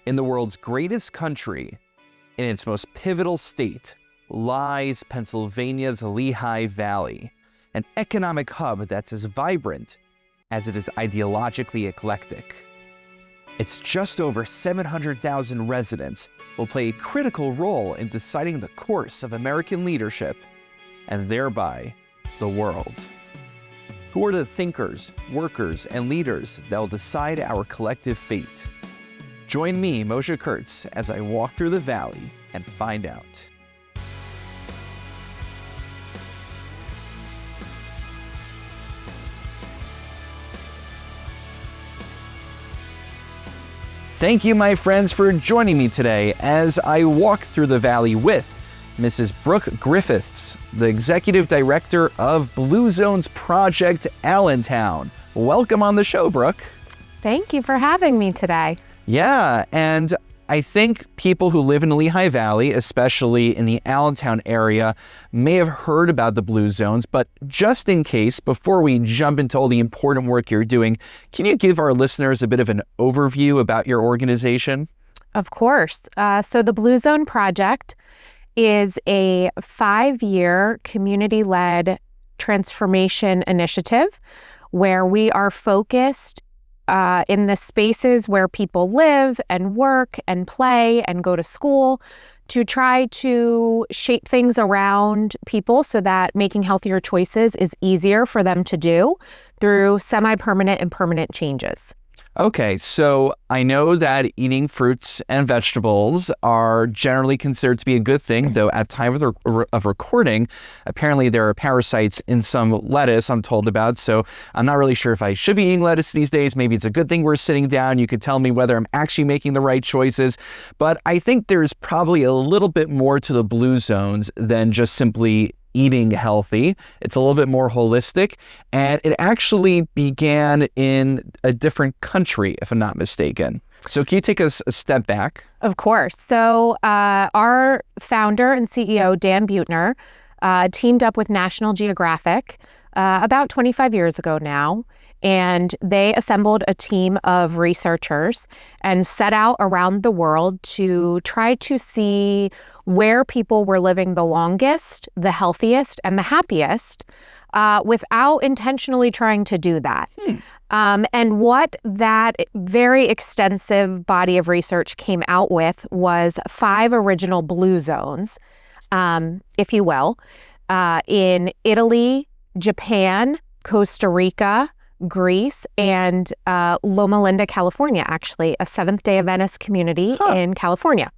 In the world's greatest country, in its most pivotal state, lies Pennsylvania's Lehigh Valley, an economic hub that's as vibrant as it is ideologically eclectic. Its just over 700,000 residents will play a critical role in deciding the course of American leadership and thereby the world. Who are the thinkers, workers, and leaders that will decide our collective fate? Join me, Moshe Kurtz, as I walk through the valley and find out. Thank you, my friends, for joining me today as I walk through the valley with Mrs. Brooke Griffiths, the Executive Director of Blue Zones Project Allentown. Welcome on the show, Brooke. Thank you for having me today. Yeah, and I think people who live in the Lehigh Valley, especially in the Allentown area, may have heard about the Blue Zones, but just in case, before we jump into all the important work you're doing, can you give our listeners a bit of an overview about your organization? Of course. So the Blue Zone Project is a 5-year community-led transformation initiative where we are focused in the spaces where people live and work and play and go to school to try to shape things around people so that making healthier choices is easier for them to do through semi-permanent and permanent changes. Okay, so I know that eating fruits and vegetables are generally considered to be a good thing, though at time of recording, apparently there are parasites in some lettuce I'm told about, so I'm not really sure if I should be eating lettuce these days. Maybe it's a good thing we're sitting down. You could tell me whether I'm actually making the right choices, but I think there's probably a little bit more to the Blue Zones than just simply eating healthy. It's a little bit more holistic, and it actually began in a different country, if I'm not mistaken. So can you take us a step back? Of course. So our founder and CEO, Dan Buettner, teamed up with National Geographic about 25 years ago now, and they assembled a team of researchers and set out around the world to try to see where people were living the longest, the healthiest, and the happiest without intentionally trying to do that. And what that very extensive body of research came out with was 5 original blue zones, if you will, in Italy, Japan, Costa Rica, Greece, and Loma Linda, California, actually, a Seventh-day Adventist community in California.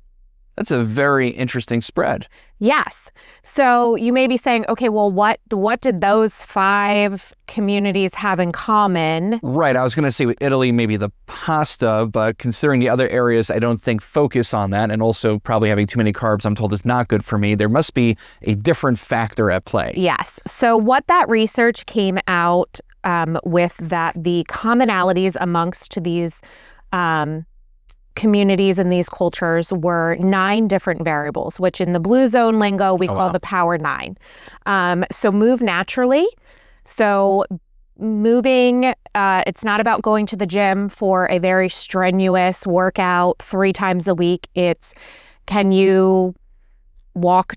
That's a very interesting spread. Yes. So you may be saying, okay, well, what did those 5 communities have in common? Right. I was going to say with Italy, maybe the pasta, but considering the other areas, I don't think focus on that. And also probably having too many carbs, I'm told, is not good for me. There must be a different factor at play. Yes. So what that research came out with that the commonalities amongst these communities and these cultures were 9 different variables, which in the Blue Zone lingo, we call the Power 9. So move naturally. So moving, it's not about going to the gym for a very strenuous workout 3 times a week. It's, can you walk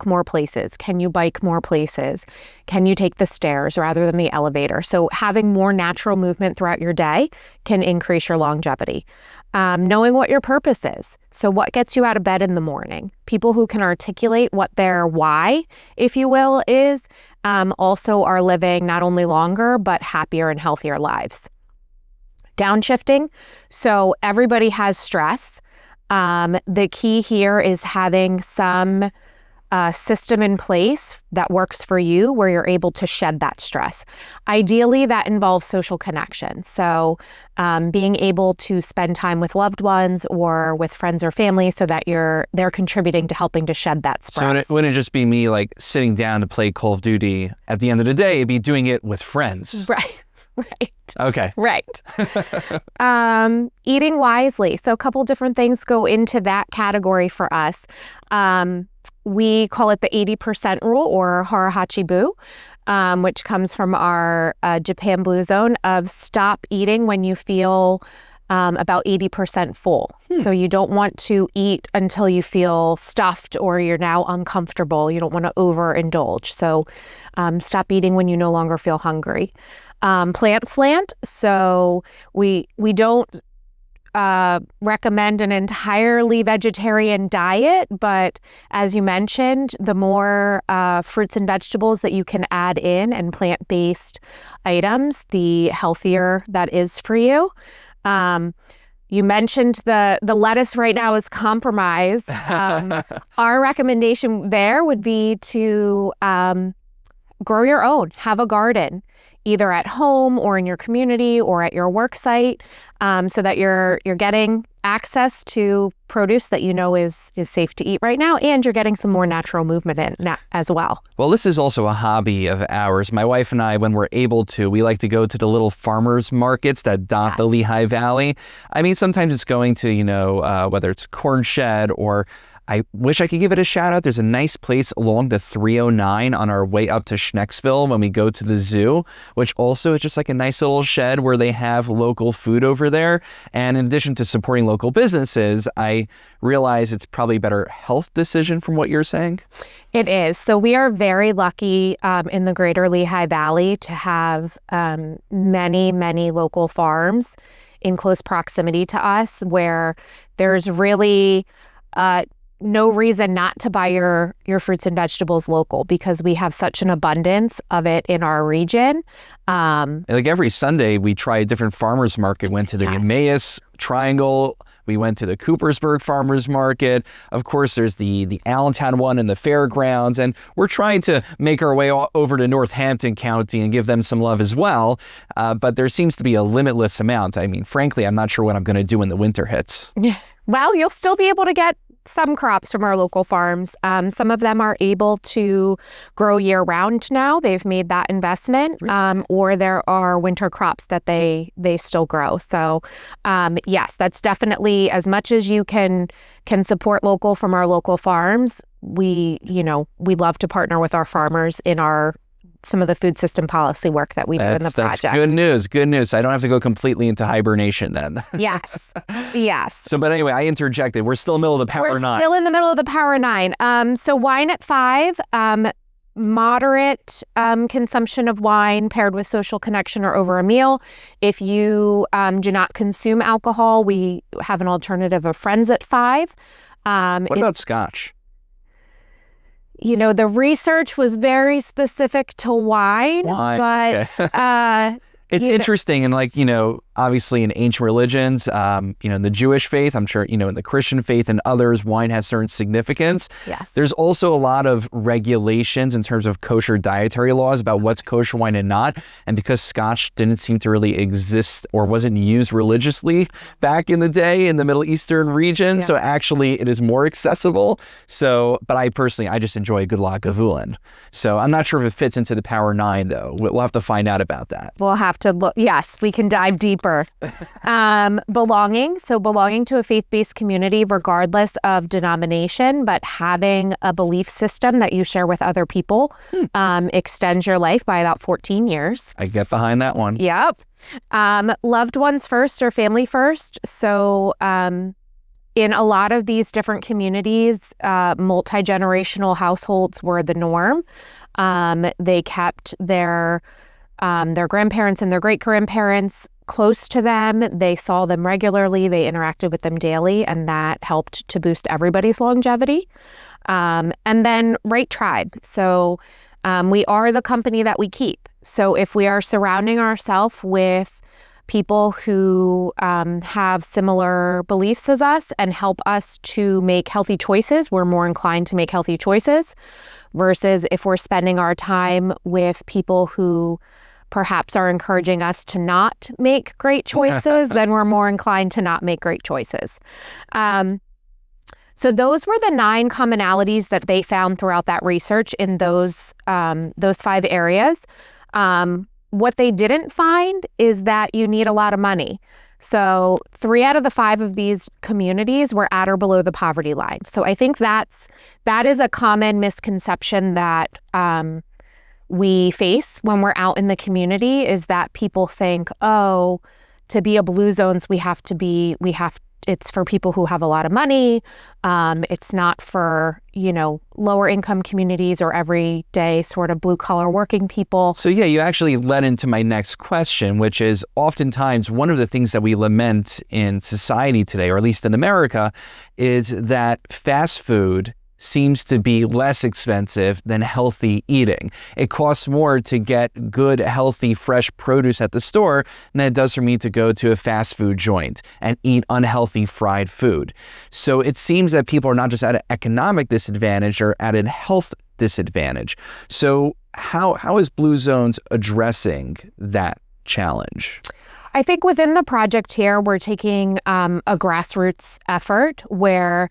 more places? Can you bike more places? Can you take the stairs rather than the elevator? So having more natural movement throughout your day can increase your longevity. Knowing what your purpose is. So what gets you out of bed in the morning? People who can articulate what their why, if you will, is also are living not only longer, but happier and healthier lives. Downshifting. So everybody has stress. The key here is having some system in place that works for you where you're able to shed that stress. Ideally, that involves social connection. So being able to spend time with loved ones or with friends or family so that they're contributing to helping to shed that stress. So it wouldn't just be me like sitting down to play Call of Duty. At the end of the day, it'd be doing it with friends. Right. Right. Okay. Right. Eating wisely. So a couple different things go into that category for us. We call it the 80% rule, or harahachi-bu, which comes from our Japan Blue Zone of stop eating when you feel about 80% full. So you don't want to eat until you feel stuffed or you're now uncomfortable. You don't want to overindulge. So stop eating when you no longer feel hungry. Plant slant. So we don't recommend an entirely vegetarian diet, but as you mentioned, the more fruits and vegetables that you can add in and plant-based items, the healthier that is for you. You mentioned the lettuce right now is compromised. Our recommendation there would be to grow your own, have a garden, either at home or in your community or at your work site, so that you're getting access to produce that you know is safe to eat right now, and you're getting some more natural movement in as well. Well, this is also a hobby of ours. My wife and I, when we're able to, we like to go to the little farmers markets that dot the Lehigh Valley. I mean, sometimes it's going to, whether it's Corn Shed or I wish I could give it a shout out. There's a nice place along the 309 on our way up to Schnecksville when we go to the zoo, which also is just like a nice little shed where they have local food over there. And in addition to supporting local businesses, I realize it's probably a better health decision from what you're saying. It is. So we are very lucky in the greater Lehigh Valley to have many, many local farms in close proximity to us where there's really no reason not to buy your fruits and vegetables local, because we have such an abundance of it in our region. Like every Sunday, we try a different farmer's market. Went to the Emmaus Triangle. We went to the Coopersburg Farmers Market. Of course, there's the Allentown one and the fairgrounds. And we're trying to make our way over to Northampton County and give them some love as well. But there seems to be a limitless amount. I mean, frankly, I'm not sure what I'm going to do when the winter hits. Yeah. Well, you'll still be able to get some crops from our local farms. Some of them are able to grow year-round now. They've made that investment, or there are winter crops that they still grow. So, yes, that's definitely, as much as you can support local from our local farms. We love to partner with our farmers in some of the food system policy work that we do in the project. That's good news. Good news. I don't have to go completely into hibernation then. Yes. So, but anyway, I interjected. We're still in the middle of the Power 9. We're still in the middle of the Power 9. So wine at 5, moderate consumption of wine paired with social connection or over a meal. If you do not consume alcohol, we have an alternative of Friends at 5. What about scotch? The research was very specific to wine. But okay. It's interesting, and obviously in ancient religions, in the Jewish faith, I'm sure, in the Christian faith and others, wine has certain significance. Yes. There's also a lot of regulations in terms of kosher dietary laws about what's kosher wine and not. And because scotch didn't seem to really exist or wasn't used religiously back in the day in the Middle Eastern region, so actually it is more accessible. So, but I just enjoy a good Lagavulin. So I'm not sure if it fits into the Power 9, though. We'll have to find out about that. We'll have to look. Yes, we can dive deeper. Belonging. So belonging to a faith-based community, regardless of denomination, but having a belief system that you share with other people extends your life by about 14 years. I get behind that one. Yep. Loved ones first or family first. So in a lot of these different communities, multi-generational households were the norm. They kept their grandparents and their great-grandparents close to them. They saw them regularly. They interacted with them daily, and that helped to boost everybody's longevity. And then right tribe. So we are the company that we keep. So if we are surrounding ourselves with people who have similar beliefs as us and help us to make healthy choices, we're more inclined to make healthy choices, versus if we're spending our time with people who perhaps are encouraging us to not make great choices, then we're more inclined to not make great choices. So those were the 9 commonalities that they found throughout that research in those 5 areas. What they didn't find is that you need a lot of money. So 3 out of the 5 of these communities were at or below the poverty line. So I think that is a common misconception that we face when we're out in the community, is that people think, oh, to be a Blue Zones, it's for people who have a lot of money. It's not for, lower income communities or everyday sort of blue collar working people. So yeah, you actually led into my next question, which is oftentimes one of the things that we lament in society today, or at least in America, is that fast food seems to be less expensive than healthy eating. It costs more to get good, healthy, fresh produce at the store than it does for me to go to a fast food joint and eat unhealthy fried food. So it seems that people are not just at an economic disadvantage, or at a health disadvantage. So how is Blue Zones addressing that challenge? I think within the project here, we're taking a grassroots effort where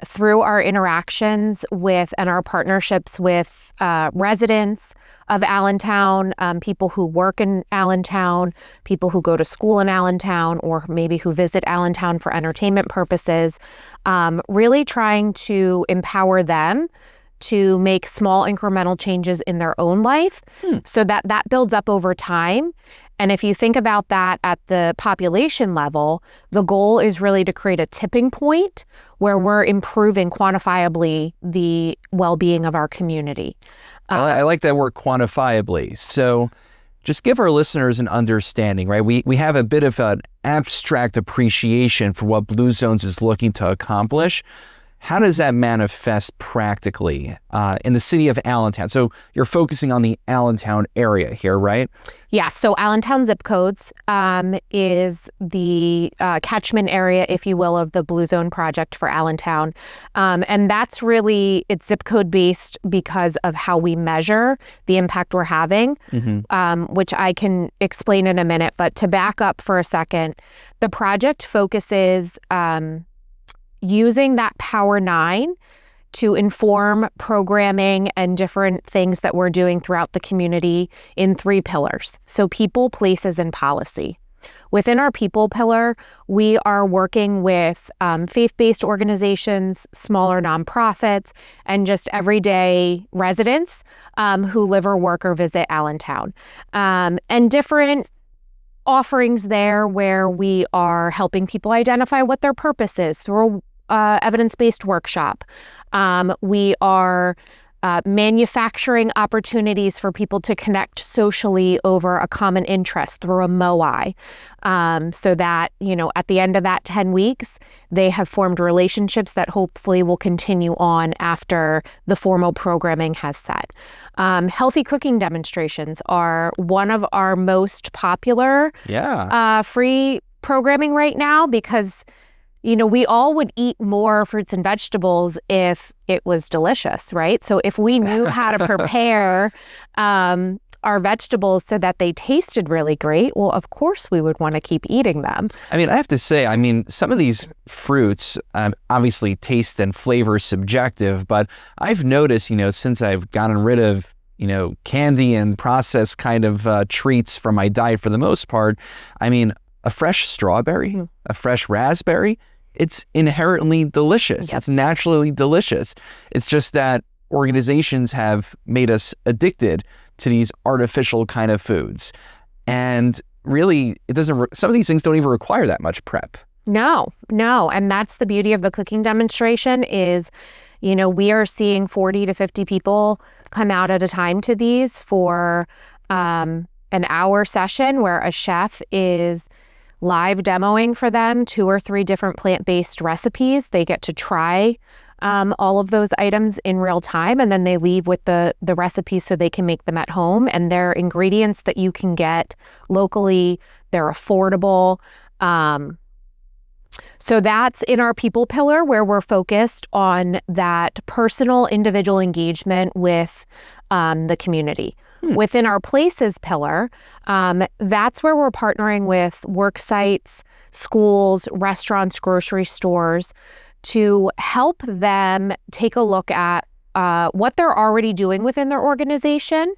through our interactions with and our partnerships with residents of Allentown, people who work in Allentown, people who go to school in Allentown, or maybe who visit Allentown for entertainment purposes, really trying to empower them to make small incremental changes in their own life so that builds up over time. And if you think about that at the population level, the goal is really to create a tipping point where we're improving quantifiably the well-being of our community. I like that word, quantifiably. So just give our listeners an understanding, right? We have a bit of an abstract appreciation for what Blue Zones is looking to accomplish. How does that manifest practically in the city of Allentown? So you're focusing on the Allentown area here, right? Yeah, so Allentown zip codes is the catchment area, if you will, of the Blue Zone project for Allentown. And that's really, it's zip code based because of how we measure the impact we're having, which I can explain in a minute. But to back up for a second, the project focuses using that Power 9 to inform programming and different things that we're doing throughout the community in 3 pillars. So people, places, and policy. Within our people pillar, we are working with faith-based organizations, smaller nonprofits, and just everyday residents who live or work or visit Allentown. And different offerings there where we are helping people identify what their purpose is through evidence-based workshop. We are manufacturing opportunities for people to connect socially over a common interest through a MOI, so that, at the end of that 10 weeks, they have formed relationships that hopefully will continue on after the formal programming has set. Healthy cooking demonstrations are one of our most popular free programming right now because we all would eat more fruits and vegetables if it was delicious, right? So if we knew how to prepare our vegetables so that they tasted really great, well, of course we would want to keep eating them. I have to say, some of these fruits, obviously taste and flavor is subjective, but I've noticed, since I've gotten rid of candy and processed kind of treats from my diet for the most part, a fresh strawberry, a fresh raspberry, it's inherently delicious. Yep. It's naturally delicious. It's just that organizations have made us addicted to these artificial kind of foods. And really, some of these things don't even require that much prep. No. And that's the beauty of the cooking demonstration is, we are seeing 40 to 50 people come out at a time to these for an hour session where a chef is live demoing for them 2 or 3 different plant-based recipes. They get to try all of those items in real time, and then they leave with the recipes so they can make them at home. And they're ingredients that you can get locally. They're affordable. So that's in our people pillar where we're focused on that personal individual engagement with the community. Within our places pillar, that's where we're partnering with work sites, schools, restaurants, grocery stores to help them take a look at what they're already doing within their organization,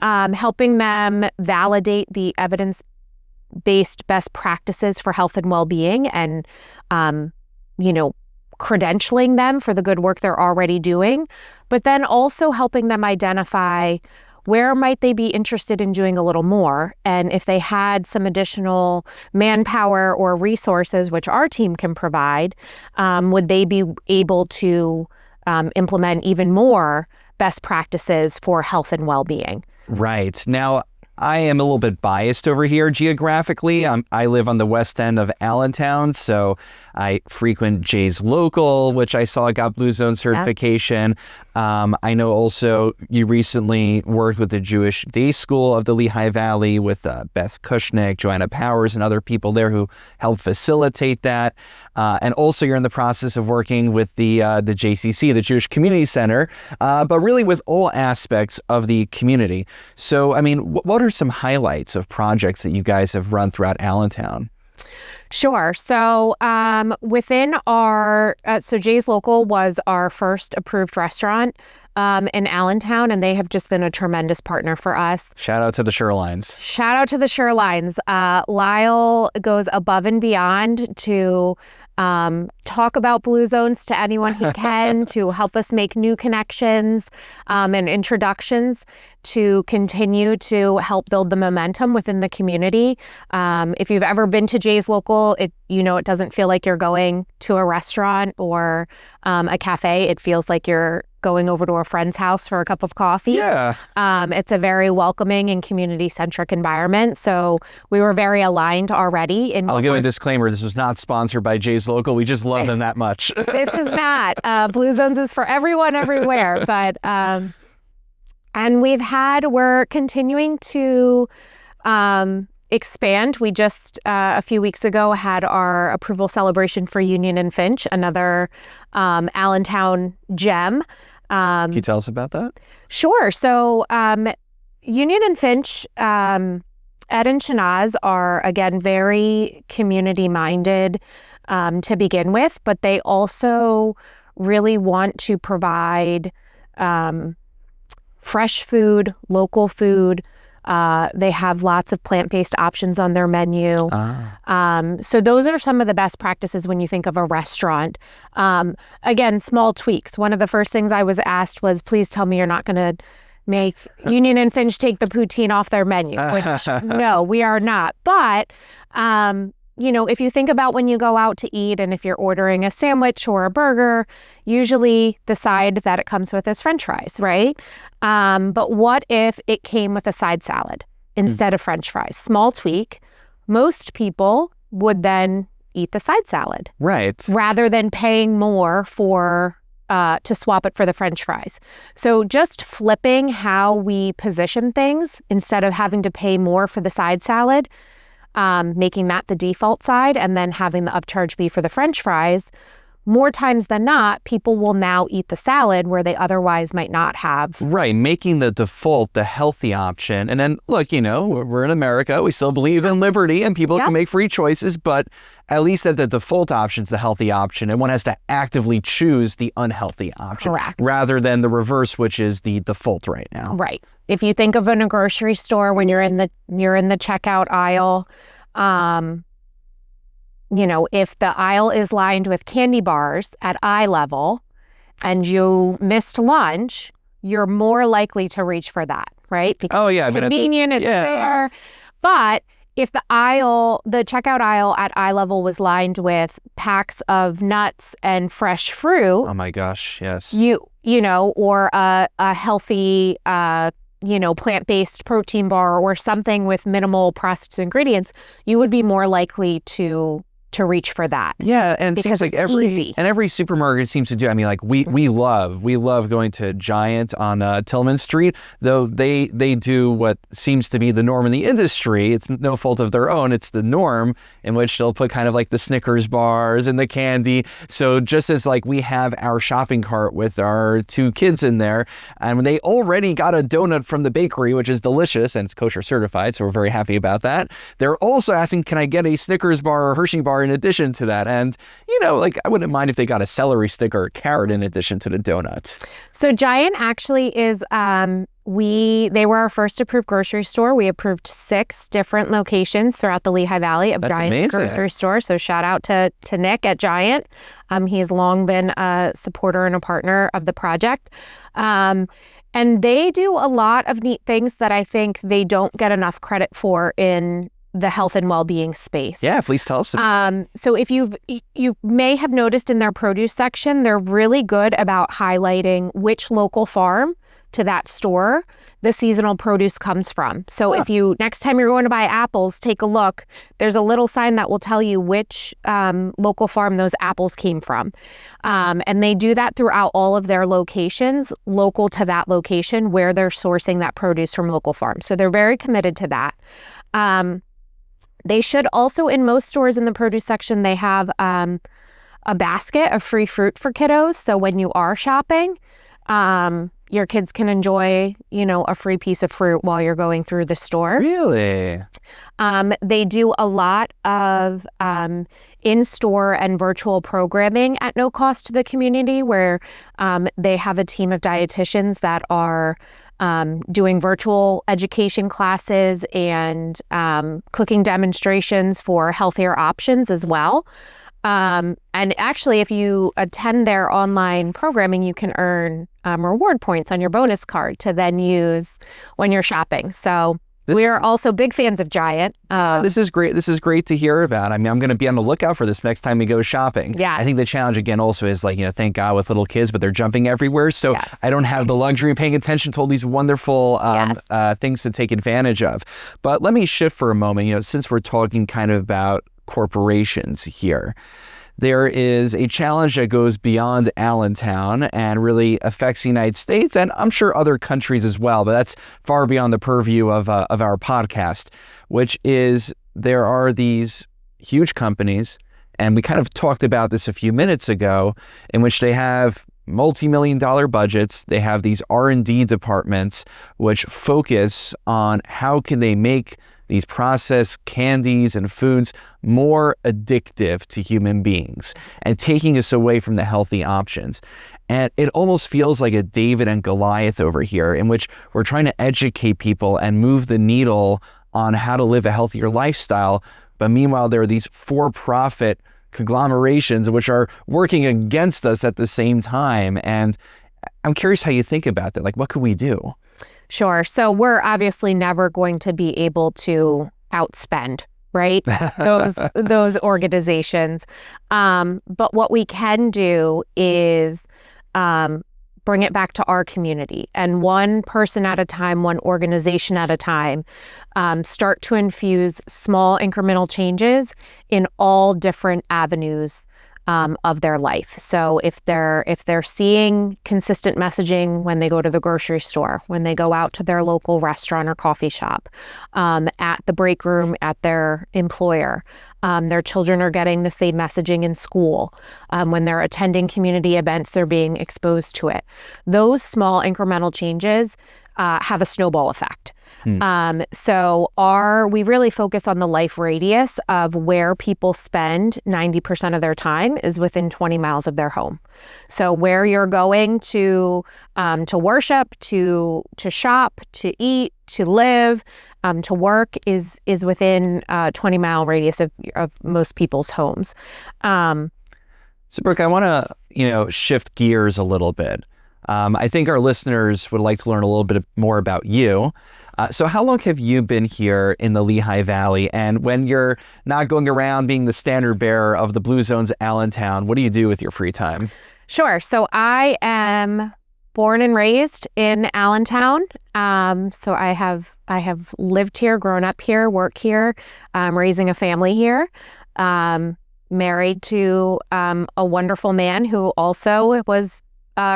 helping them validate the evidence-based best practices for health and well-being and, credentialing them for the good work they're already doing, but then also helping them identify where might they be interested in doing a little more? And if they had some additional manpower or resources, which our team can provide, would they be able to implement even more best practices for health and well-being? Right. Now, I am a little bit biased over here geographically. I live on the west end of Allentown, so I frequent Jay's Local, which I saw got Blue Zone certification. I know also you recently worked with the Jewish Day School of the Lehigh Valley with Beth Kushnick, Joanna Powers, and other people there who helped facilitate that. And also you're in the process of working with the JCC, the Jewish Community Center, but really with all aspects of the community. So, I mean, what are some highlights of projects that you guys have run throughout Allentown? Sure. So within our, so Jay's Local was our first approved restaurant in Allentown, and they have just been a tremendous partner for us. Shout out to the Shorelines. Shout out to the Shorelines. Lyle goes above and beyond to talk about Blue Zones to anyone he can, to help us make new connections and introductions, to continue to help build the momentum within the community. If you've ever been to Jay's Local, it doesn't feel like you're going to a restaurant or a cafe. It feels like you're going over to a friend's house for a cup of coffee. Yeah. It's a very welcoming and community-centric environment. So we were very aligned already. I'll give a disclaimer. This was not sponsored by Jay's Local. We just love them that much. This is not. Blue Zones is for everyone, everywhere. But and we're continuing to expand. We just a few weeks ago had our approval celebration for Union and Finch, another Allentown gem. Can you tell us about that? Sure. So Union and Finch, Ed and Shanaz are, again, very community-minded to begin with, but they also really want to provide fresh food, local food. They have lots of plant-based options on their menu. So those are some of the best practices when you think of a restaurant. Again, small tweaks. One of the first things I was asked was, please tell me you're not going to make Union and Finch take the poutine off their menu, which no, we are not. But if you think about when you go out to eat and if you're ordering a sandwich or a burger, usually the side that it comes with is French fries, right? But what if it came with a side salad instead of French fries? Small tweak. Most people would then eat the side salad. Right. Rather than paying more to swap it for the French fries. So just flipping how we position things instead of having to pay more for the side salad, making that the default side, and then having the upcharge be for the French fries, more times than not, people will now eat the salad where they otherwise might not have. Right, making the default the healthy option. And then, look, we're in America. We still believe in liberty and people can make free choices, but at least that the default option is the healthy option, and one has to actively choose the unhealthy option. Correct. Rather than the reverse, which is the default right now. Right. If you think of in a grocery store, when you're in the checkout aisle, if the aisle is lined with candy bars at eye level and you missed lunch, you're more likely to reach for that, right? Because it's convenient, it's there. But if the checkout aisle at eye level was lined with packs of nuts and fresh fruit. Oh my gosh, yes. Or a healthy, plant-based protein bar or something with minimal processed ingredients, you would be more likely to reach for that. Yeah, and it seems like every supermarket seems to do. I mean, like we love going to Giant on Tillman Street, though they do what seems to be the norm in the industry. It's no fault of their own. It's the norm in which they'll put kind of like the Snickers bars and the candy. So just as like we have our shopping cart with our two kids in there, and they already got a donut from the bakery, which is delicious and it's kosher certified, so we're very happy about that. They're also asking, can I get a Snickers bar or Hershey bar in addition to that? And, I wouldn't mind if they got a celery stick or a carrot in addition to the donut. So Giant actually is, they were our first approved grocery store. We approved 6 different locations throughout the Lehigh Valley of Giant grocery store. So shout out to Nick at Giant. He's long been a supporter and a partner of the project. And they do a lot of neat things that I think they don't get enough credit for in the health and well-being space. Yeah, please tell us. So if you may have noticed in their produce section, they're really good about highlighting which local farm to that store the seasonal produce comes from. So if you, next time you're going to buy apples, take a look. There's a little sign that will tell you which local farm those apples came from. And they do that throughout all of their locations, local to that location where they're sourcing that produce from local farms. So they're very committed to that. They should also, in most stores in the produce section, they have a basket of free fruit for kiddos. So when you are shopping, your kids can enjoy, a free piece of fruit while you're going through the store. Really? They do a lot of in-store and virtual programming at no cost to the community, where they have a team of dietitians that are doing virtual education classes and cooking demonstrations for healthier options as well. And actually, if you attend their online programming, you can earn reward points on your bonus card to then use when you're shopping. So we are also big fans of Giant. This is great. This is great to hear about. I mean, I'm going to be on the lookout for this next time we go shopping. Yeah. I think the challenge again also is thank God with little kids, but they're jumping everywhere. So I don't have the luxury of paying attention to all these wonderful things to take advantage of. But let me shift for a moment. Since we're talking kind of about corporations here, there is a challenge that goes beyond Allentown and really affects the United States and I'm sure other countries as well, but that's far beyond the purview of our podcast, which is there are these huge companies, and we kind of talked about this a few minutes ago, in which they have multi-million-dollar budgets. They have these R&D departments which focus on how can they make these processed candies and foods more addictive to human beings and taking us away from the healthy options. And it almost feels like a David and Goliath over here, in which we're trying to educate people and move the needle on how to live a healthier lifestyle. But meanwhile, there are these for-profit conglomerations which are working against us at the same time. And I'm curious how you think about that. What could we do? Sure. So we're obviously never going to be able to outspend, right? those organizations. But what we can do is bring it back to our community, and one person at a time, one organization at a time, start to infuse small incremental changes in all different avenues of their life. So if they're seeing consistent messaging when they go to the grocery store, when they go out to their local restaurant or coffee shop, at the break room at their employer, their children are getting the same messaging in school, when they're attending community events, they're being exposed to it. Those small incremental changes have a snowball effect. So we really focus on the life radius of where people spend 90% of their time is within 20 miles of their home. So where you're going to worship, to shop, to eat, to live, to work is within a 20-mile radius of most people's homes. So Brooke, I want to shift gears a little bit. I think our listeners would like to learn a little bit more about you. So how long have you been here in the Lehigh Valley? And when you're not going around being the standard bearer of the Blue Zones Allentown, what do you do with your free time? Sure. So I am born and raised in Allentown. So I have lived here, grown up here, work here, raising a family here. Married to a wonderful man who also was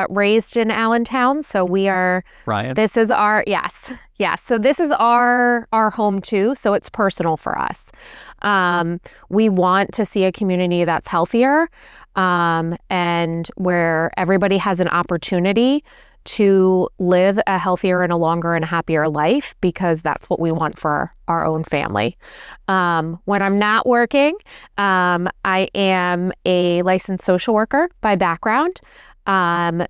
raised in Allentown. So we are, Ryan. This is our, yes. So this is our home too. So it's personal for us. We want to see a community that's healthier, and where everybody has an opportunity to live a healthier and a longer and a happier life, because that's what we want for our own family. When I'm not working, I am a licensed social worker by background.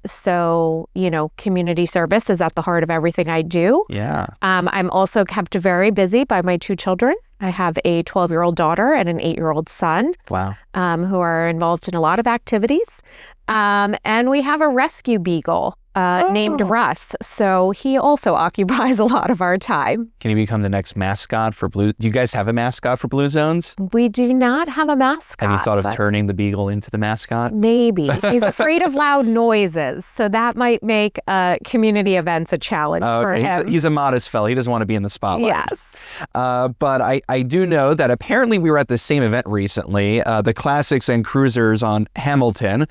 So, community service is at the heart of everything I do. Yeah. I'm also kept very busy by my two children. I have a 12-year-old daughter and an 8-year-old son. Wow. Who are involved in a lot of activities. And we have a rescue beagle named Russ. So he also occupies a lot of our time. Can he become the next mascot for Blue? Do you guys have a mascot for Blue Zones? We do not have a mascot. Have you thought of turning the beagle into the mascot? Maybe. He's afraid of loud noises, so that might make community events a challenge for him. He's a modest fellow. He doesn't want to be in the spotlight. Yes. But I do know that apparently we were at the same event recently, the Classics and Cruisers on Hamilton,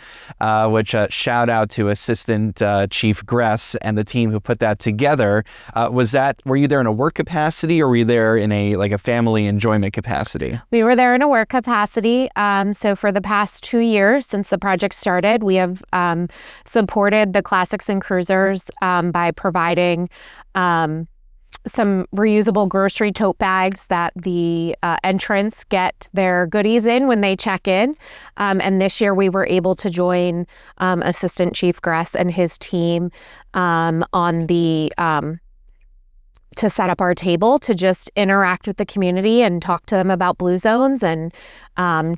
which shout out to Assistant Chief Gress and the team who put that together. Were you there in a work capacity, or were you there in a family enjoyment capacity? We were there in a work capacity. So for the past 2 years since the project started, we have supported the Classics and Cruisers by providing some reusable grocery tote bags that the entrants get their goodies in when they check in. And this year we were able to join Assistant Chief Gress and his team on the to set up our table to just interact with the community and talk to them about Blue Zones and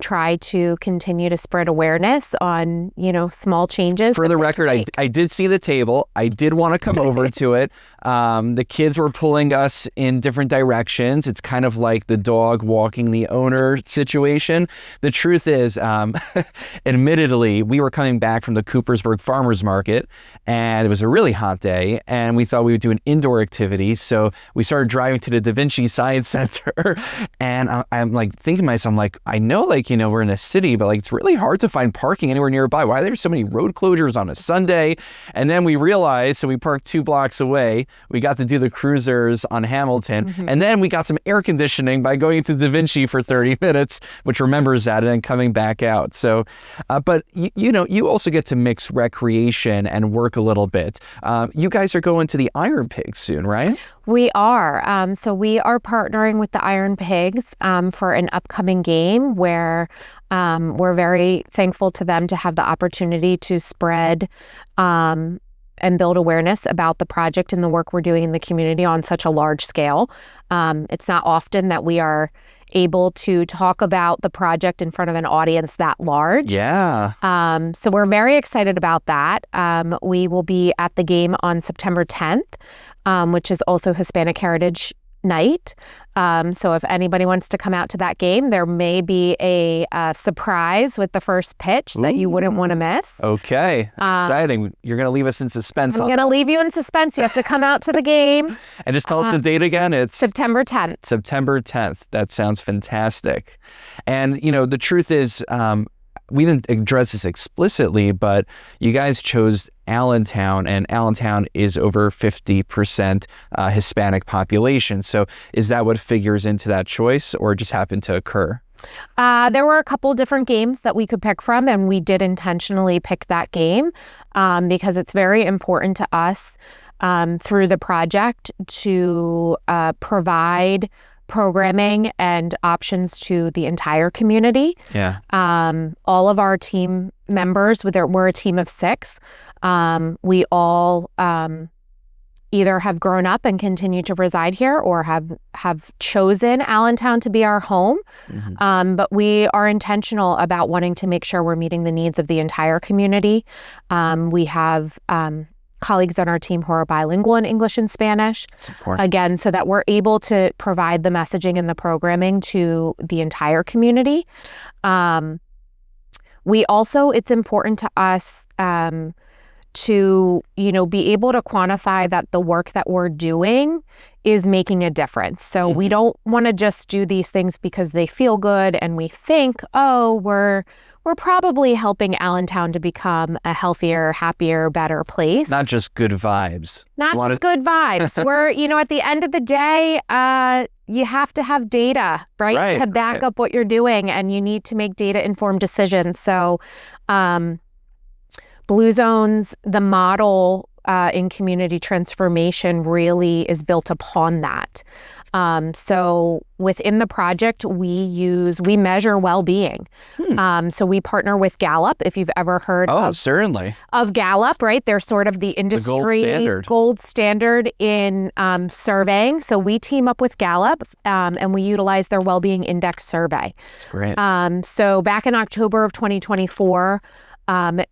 try to continue to spread awareness on, small changes. For the record, I did see the table. I did want to come over to it. The kids were pulling us in different directions. It's kind of like the dog walking the owner situation. The truth is, admittedly, we were coming back from the Coopersburg Farmers Market, and it was a really hot day, and we thought we would do an indoor activity. So we started driving to the Da Vinci Science Center, and I'm thinking to myself, I know, we're in a city, but it's really hard to find parking anywhere nearby. Why are there so many road closures on a Sunday? And then we realized, so we parked 2 blocks away. We got to do the Cruisers on Hamilton, and then we got some air conditioning by going to Da Vinci for 30 minutes, which remembers that, and then coming back out. So, but you also get to mix recreation and work a little bit. You guys are going to the Iron Pigs soon, right? We are. So we are partnering with the Iron Pigs for an upcoming game where we're very thankful to them to have the opportunity to spread and build awareness about the project and the work we're doing in the community on such a large scale. It's not often that we are able to talk about the project in front of an audience that large. Yeah. So we're very excited about that. We will be at the game on September 10th, which is also Hispanic Heritage Night. So if anybody wants to come out to that game, there may be a surprise with the first pitch that you wouldn't want to miss. Okay. Exciting. You're going to leave us in suspense. I'm going to leave you in suspense. You have to come out to the game. And just tell us the date again. It's September 10th. September 10th. That sounds fantastic. And, the truth is, we didn't address this explicitly, but you guys chose Allentown, and Allentown is over 50% Hispanic population. So is that what figures into that choice, or just happened to occur? There were a couple different games that we could pick from, and we did intentionally pick that game because it's very important to us through the project to provide programming and options to the entire community. Yeah. All of our team members, we're a team of 6. We all either have grown up and continue to reside here or have chosen Allentown to be our home. But we are intentional about wanting to make sure we're meeting the needs of the entire community. We have colleagues on our team who are bilingual in English and Spanish. Again, so that we're able to provide the messaging and the programming to the entire community. It's important to us to, be able to quantify that the work that we're doing is making a difference. So we don't want to just do these things because they feel good and we think, we're probably helping Allentown to become a healthier, happier, better place. Not just good vibes. Good vibes. We're, at the end of the day, you have to have data, right? To back up what you're doing, and you need to make data-informed decisions. So Blue Zones, the model in community transformation really is built upon that. So within the project, we measure well-being. So we partner with Gallup, if you've ever heard certainly. Of Gallup, right? They're sort of the industry gold standard in surveying. So we team up with Gallup and we utilize their well-being index survey. That's great. So back in October of 2024,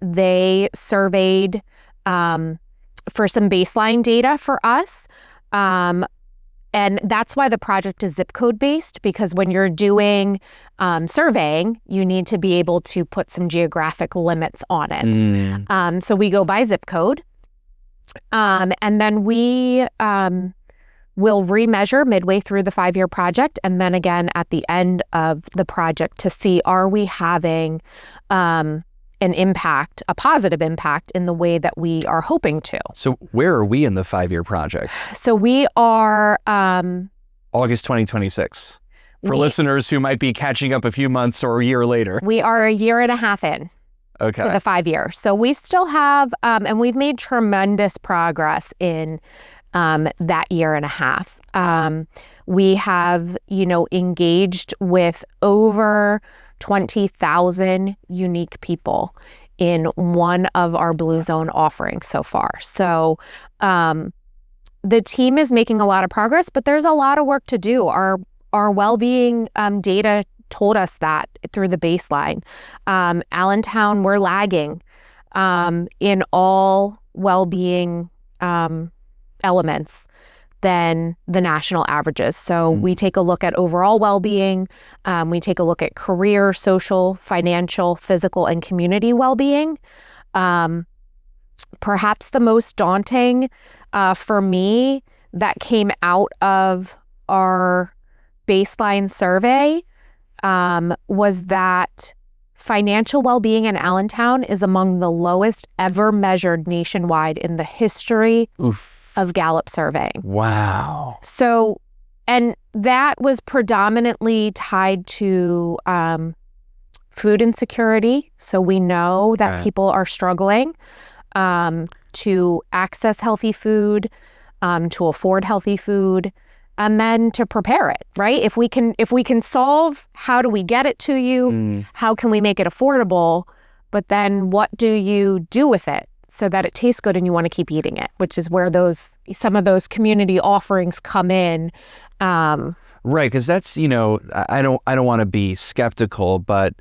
they surveyed for some baseline data for us. And that's why the project is zip code based, because when you're doing surveying, you need to be able to put some geographic limits on it. So we go by zip code. And then we will remeasure midway through the 5-year project, and then again at the end of the project to see, are we having an impact, a positive impact in the way that we are hoping to. So where are we in the 5-year project? So we are... August 2026. For listeners who might be catching up a few months or a year later. We are a year and a half in to the 5 years. So we still have, and we've made tremendous progress in that year and a half. We have, engaged with over 20,000 unique people in one of our Blue Zone offerings so far. So the team is making a lot of progress, but there's a lot of work to do. Our well-being data told us that through the baseline. Allentown, we're lagging in all well-being elements than the national averages. So we take a look at overall well-being. We take a look at career, social, financial, physical, and community well-being. Perhaps the most daunting for me that came out of our baseline survey was that financial well-being in Allentown is among the lowest ever measured nationwide in the history of Gallup surveying. Wow. So, and that was predominantly tied to food insecurity. So we know that people are struggling to access healthy food, to afford healthy food, and then to prepare it, right? If we can solve how do we get it to you, how can we make it affordable, but then what do you do with it so that it tastes good and you want to keep eating it, which is where some of those community offerings come in. Right, because that's, I don't want to be skeptical, but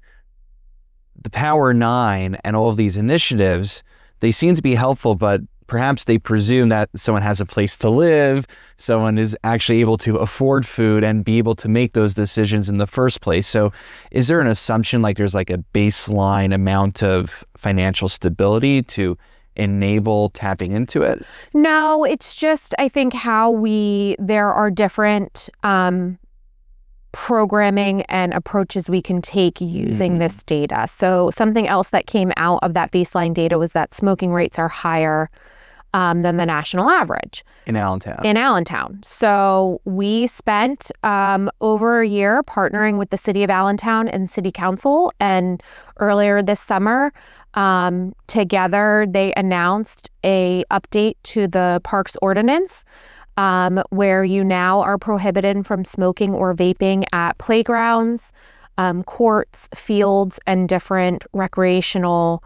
the Power 9 and all of these initiatives, they seem to be helpful, but perhaps they presume that someone has a place to live, someone is actually able to afford food and be able to make those decisions in the first place. So is there an assumption like there's like a baseline amount of financial stability to enable tapping into it? No, it's just, I think there are different programming and approaches we can take using this data. So something else that came out of that baseline data was that smoking rates are higher than the national average. In Allentown. So we spent over a year partnering with the City of Allentown and City Council, and earlier this summer, together they announced a update to the Parks Ordinance, where you now are prohibited from smoking or vaping at playgrounds, courts, fields, and different recreational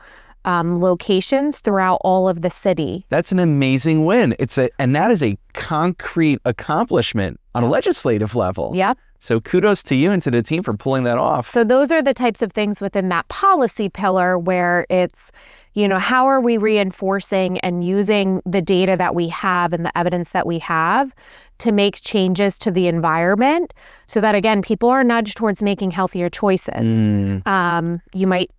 locations throughout all of the city. That's an amazing win. And that is a concrete accomplishment on a legislative level. Yep. So kudos to you and to the team for pulling that off. So those are the types of things within that policy pillar where it's, how are we reinforcing and using the data that we have and the evidence that we have to make changes to the environment so that, again, people are nudged towards making healthier choices. You might,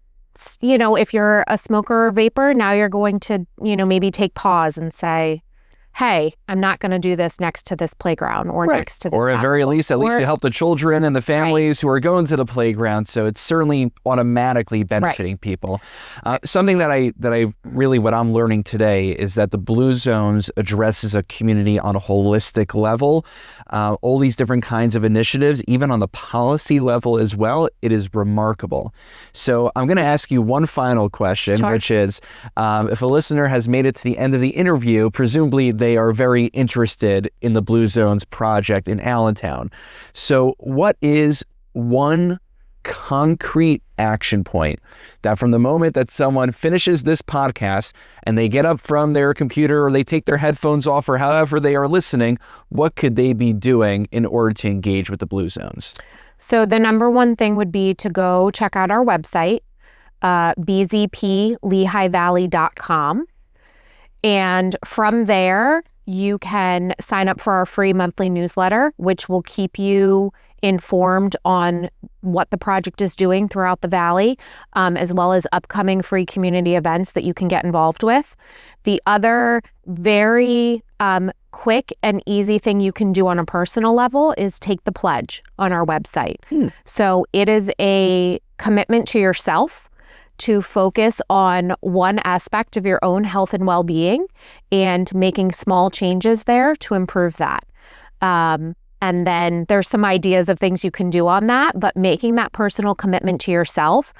if you're a smoker or vapor, now you're going to, maybe take pause and say, hey, I'm not going to do this next to this playground or next to this Or at very least, you help the children and the families who are going to the playground. So it's certainly automatically benefiting people. Something that I really, what I'm learning today is that the Blue Zones addresses a community on a holistic level. All these different kinds of initiatives, even on the policy level as well, it is remarkable. So I'm going to ask you one final question, which is, if a listener has made it to the end of the interview, presumably they are very interested in the Blue Zones project in Allentown. So what is one concrete action point that from the moment that someone finishes this podcast and they get up from their computer or they take their headphones off or however they are listening, what could they be doing in order to engage with the Blue Zones? So the number one thing would be to go check out our website, bzplehighvalley.com. And from there, you can sign up for our free monthly newsletter, which will keep you informed on what the project is doing throughout the Valley, as well as upcoming free community events that you can get involved with. The other very quick and easy thing you can do on a personal level is take the pledge on our website. So it is a commitment to yourself to focus on one aspect of your own health and well-being and making small changes there to improve that. And then there's some ideas of things you can do on that, but making that personal commitment to yourself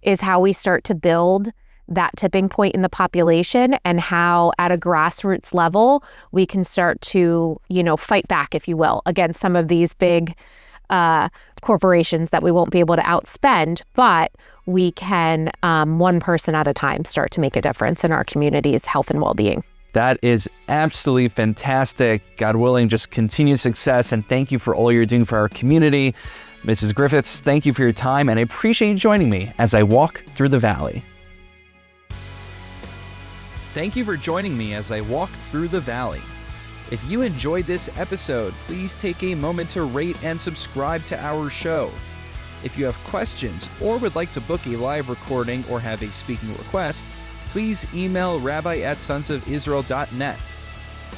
is how we start to build that tipping point in the population, and how at a grassroots level, we can start to, fight back, if you will, against some of these big corporations that we won't be able to outspend, but we can, one person at a time, start to make a difference in our community's health and well-being. That is absolutely fantastic. God willing, just continued success, and thank you for all you're doing for our community. Mrs. Griffiths, thank you for your time, and I appreciate you joining me as I walk through the Valley. Thank you for joining me as I walk through the Valley. If you enjoyed this episode, please take a moment to rate and subscribe to our show. If you have questions or would like to book a live recording or have a speaking request, please email rabbi@sonsofisrael.net.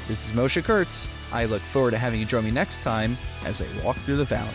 This is Moshe Kurtz. I look forward to having you join me next time as I walk through the Valley.